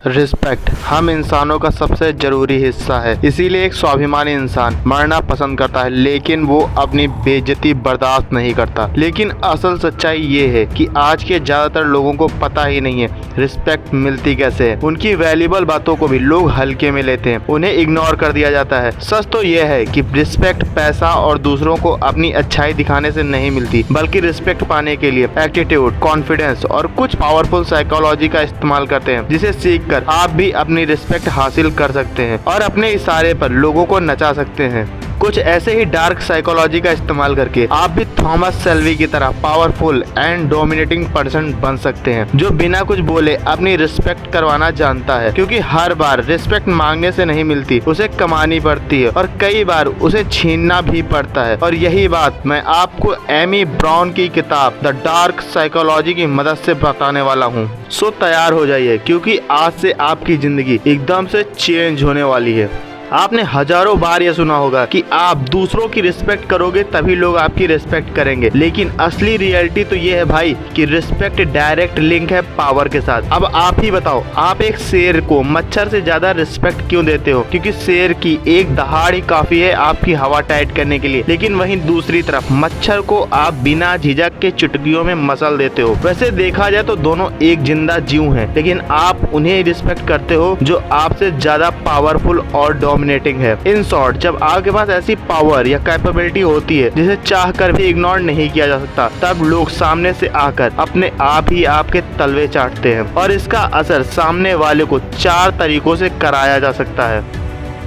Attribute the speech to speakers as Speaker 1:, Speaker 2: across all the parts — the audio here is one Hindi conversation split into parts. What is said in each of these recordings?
Speaker 1: रिस्पेक्ट हम इंसानों का सबसे जरूरी हिस्सा है। इसीलिए एक स्वाभिमानी इंसान मरना पसंद करता है, लेकिन वो अपनी बेइज्जती बर्दाश्त नहीं करता। लेकिन असल सच्चाई ये है कि आज के ज्यादातर लोगों को पता ही नहीं है रिस्पेक्ट मिलती कैसे है। उनकी वैल्यूबल बातों को भी लोग हल्के में लेते हैं, उन्हें इग्नोर कर दिया जाता है। सच तो यह है कि रिस्पेक्ट पैसा और दूसरों को अपनी अच्छाई दिखाने से नहीं मिलती, बल्कि रिस्पेक्ट पाने के लिए एटीट्यूड, कॉन्फिडेंस और कुछ पावरफुल साइकोलॉजी का इस्तेमाल करते हैं, जिसे सीख आप भी अपनी रिस्पेक्ट हासिल कर सकते हैं और अपने इशारे पर लोगों को नचा सकते हैं। कुछ ऐसे ही डार्क साइकोलॉजी का इस्तेमाल करके आप भी थॉमस शेल्बी की तरह पावरफुल एंड डोमिनेटिंग पर्सन बन सकते हैं, जो बिना कुछ बोले अपनी रिस्पेक्ट करवाना जानता है। क्योंकि हर बार रिस्पेक्ट मांगने से नहीं मिलती, उसे कमानी पड़ती है और कई बार उसे छीनना भी पड़ता है। और यही बात मैं आपको एमी ब्राउन की किताब द डार्क साइकोलॉजी की मदद से बताने वाला हूँ। सो तैयार हो जाइए, क्योंकि आज से आपकी जिंदगी एकदम से चेंज होने वाली है। आपने हजारों बार यह सुना होगा कि आप दूसरों की रिस्पेक्ट करोगे तभी लोग आपकी रिस्पेक्ट करेंगे, लेकिन असली रियलिटी तो ये है भाई कि रिस्पेक्ट डायरेक्ट लिंक है पावर के साथ। अब आप ही बताओ, आप एक शेर को मच्छर से ज्यादा रिस्पेक्ट क्यों देते हो? क्योंकि शेर की एक दहाड़ ही काफी है आपकी हवा टाइट करने के लिए, लेकिन वहीं दूसरी तरफ मच्छर को आप बिना झिझक के चुटकियों में मसल देते हो। वैसे देखा जाए तो दोनों एक जिंदा जीव हैं, लेकिन आप उन्हें रिस्पेक्ट करते हो जो आपसे ज्यादा पावरफुल और डोमिनेटिंग है। इन शॉर्ट, जब आपके पास ऐसी पावर या कैपेबिलिटी होती है जिसे चाह कर भी इग्नोर नहीं किया जा सकता, तब लोग सामने से आकर अपने आप ही आपके तलवे चाटते हैं। और इसका असर सामने वाले को 4 तरीकों से कराया जा सकता है।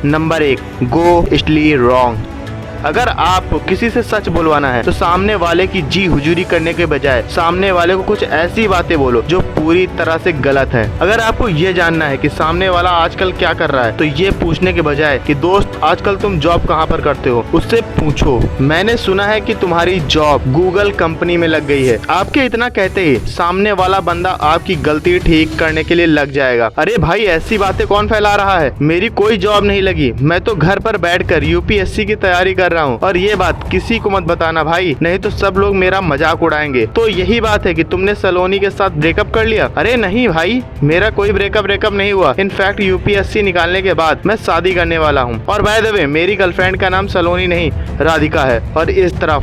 Speaker 1: नंबर 1, गो इटली रॉन्ग। अगर आपको किसी से सच बुलवाना है तो सामने वाले की जी हुजूरी करने के बजाय सामने वाले को कुछ ऐसी बातें बोलो जो पूरी तरह से गलत है। अगर आपको ये जानना है कि सामने वाला आजकल क्या कर रहा है, तो ये पूछने के बजाय कि दोस्त आजकल तुम जॉब कहाँ पर करते हो, उससे पूछो मैंने सुना है कि तुम्हारी जॉब गूगल कंपनी में लग गई है। आपके इतना कहते ही सामने वाला बंदा आपकी गलती ठीक करने के लिए लग जाएगा। अरे भाई, ऐसी बातें कौन फैला रहा है? मेरी कोई जॉब नहीं लगी, मैं तो घर पर बैठकर यूपीएससी की तैयारी कर रहा हूँ। और ये बात किसी को मत बताना भाई, नहीं तो सब लोग मेरा मजाक उड़ाएंगे। तो यही बात है कि तुमने सलोनी के साथ ब्रेकअप कर लिया? अरे नहीं भाई, मेरा कोई ब्रेकअप नहीं हुआ। इनफैक्ट यूपीएससी निकालने के बाद मैं शादी करने वाला हूँ। और बाय द वे, मेरी गर्लफ्रेंड का नाम सलोनी नहीं राधिका है। और इस तरह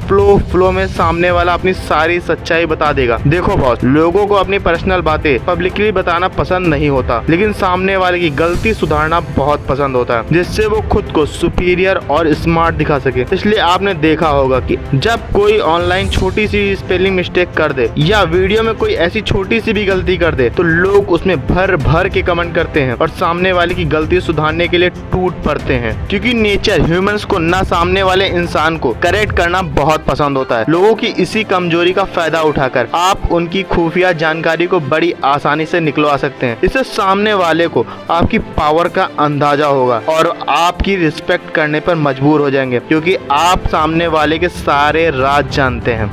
Speaker 1: फ्लो में सामने वाला अपनी सारी सच्चाई बता देगा। देखो बॉस, लोगों को अपनी पर्सनल बातें पब्लिकली बताना पसंद नहीं होता, लेकिन सामने वाले की गलती सुधारना बहुत पसंद होता है, जिससे वो खुद को सुपीरियर और स्मार्ट दिखा सके। इसलिए आपने देखा होगा कि जब कोई ऑनलाइन छोटी सी स्पेलिंग मिस्टेक कर दे या वीडियो में कोई ऐसी छोटी सी भी गलती कर दे, तो लोग उसमें भर के कमेंट करते हैं और सामने वाले की गलती सुधारने के लिए टूट पड़ते हैं। क्योंकि नेचर ह्यूमंस को ना सामने वाले इंसान को करेक्ट करना बहुत पसंद होता है। लोगों की इसी कमजोरी का फायदा उठाकर आप उनकी खुफिया जानकारी को बड़ी आसानी से निकलवा सकते हैं। इससे सामने वाले को आपकी पावर का अंदाजा होगा और आपकी रिस्पेक्ट करने पर मजबूर हो जाएंगे, क्योंकि आप सामने वाले के सारे राज जानते हैं।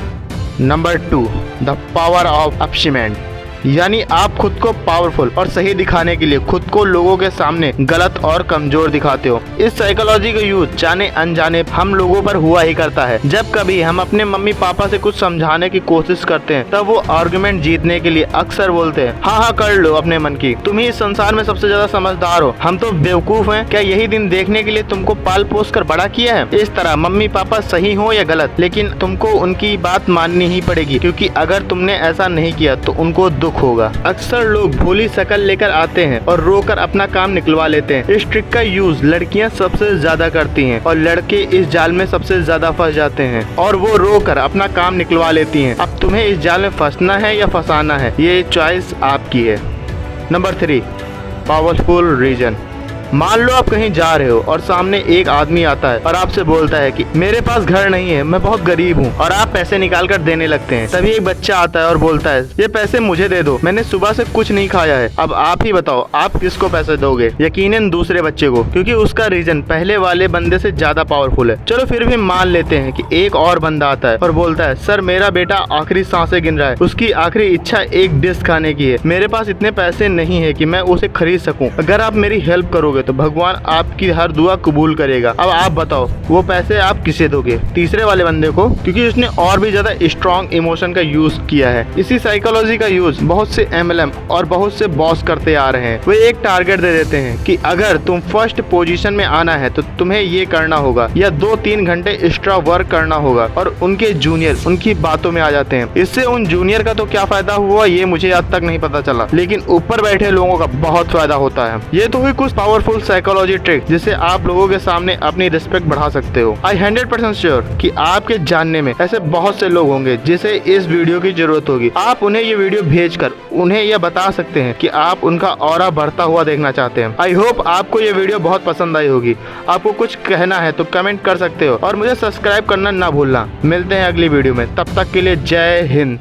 Speaker 1: नंबर 2, द पावर ऑफ अपशिमेंट। यानी आप खुद को पावरफुल और सही दिखाने के लिए खुद को लोगों के सामने गलत और कमजोर दिखाते हो। इस साइकोलॉजी का यूज जाने अनजाने हम लोगों पर हुआ ही करता है। जब कभी हम अपने मम्मी पापा से कुछ समझाने की कोशिश करते हैं, तब वो आर्गुमेंट जीतने के लिए अक्सर बोलते हैं, हाँ कर लो अपने मन की, तुम ही इस संसार में सबसे ज्यादा समझदार हो, हम तो बेवकूफ हैं, क्या यही दिन देखने के लिए तुमको पाल पोस कर बड़ा किया है? इस तरह मम्मी पापा सही हो या गलत, लेकिन तुमको उनकी बात माननी ही पड़ेगी, क्योंकि अगर तुमने ऐसा नहीं किया तो उनको दुख होगा। अक्सर लोग भोली शक्ल लेकर आते हैं और रोकर अपना काम निकलवा लेते हैं। इस ट्रिक का यूज लड़कियां सबसे ज्यादा करती हैं और लड़के इस जाल में सबसे ज्यादा फंस जाते हैं और वो रोकर अपना काम निकलवा लेती हैं। अब तुम्हें इस जाल में फंसना है या फंसाना है, ये चॉइस आपकी है। Number 3, powerful reason. मान लो आप कहीं जा रहे हो और सामने एक आदमी आता है और आपसे बोलता है कि मेरे पास घर नहीं है, मैं बहुत गरीब हूँ, और आप पैसे निकाल कर देने लगते हैं। तभी एक बच्चा आता है और बोलता है, ये पैसे मुझे दे दो, मैंने सुबह से कुछ नहीं खाया है। अब आप ही बताओ, आप किसको पैसे दोगे? यकीनन दूसरे बच्चे को, क्योंकि उसका रीजन पहले वाले बंदे से ज्यादा पावरफुल है। चलो फिर भी मान लेते हैं कि एक और बंदा आता है और बोलता है, सर मेरा बेटा आखिरी सांसें गिन रहा है, उसकी आखिरी इच्छा एक डिश खाने की है, मेरे पास इतने पैसे नहीं है कि मैं उसे खरीद सकूं, अगर आप मेरी हेल्प करोगे करोगे तो भगवान आपकी हर दुआ कबूल करेगा। अब आप बताओ वो पैसे आप किसे दोगे? तीसरे वाले बंदे को, क्योंकि उसने और भी ज्यादा स्ट्रॉन्ग इमोशन का यूज किया है। इसी साइकोलॉजी का यूज बहुत से MLM और बहुत से बॉस करते आ रहे हैं। वे एक टारगेट दे देते हैं कि अगर तुम फर्स्ट पोजीशन में आना है तो तुम्हें ये करना होगा या 2-3 घंटे एक्स्ट्रा वर्क करना होगा, और उनके जूनियर उनकी बातों में आ जाते हैं। इससे उन जूनियर का तो क्या फायदा हुआ ये मुझे आज तक नहीं पता चला, लेकिन ऊपर बैठे लोगों का बहुत फायदा होता है। ये तो हुई कुछ पावरफुल साइकोलॉजी ट्रिक जिससे आप लोगों के सामने अपनी रिस्पेक्ट बढ़ा सकते हो। आई 100% श्योर कि आपके जानने में ऐसे बहुत से लोग होंगे जिसे इस वीडियो की जरूरत होगी। आप उन्हें ये वीडियो भेजकर उन्हें यह बता सकते हैं कि आप उनका ऑरा बढ़ता हुआ देखना चाहते हैं। आई होप आपको ये वीडियो बहुत पसंद आई होगी। आपको कुछ कहना है तो कमेंट कर सकते हो और मुझे सब्सक्राइब करना ना भूलना। मिलते हैं अगली वीडियो में, तब तक के लिए जय हिंद।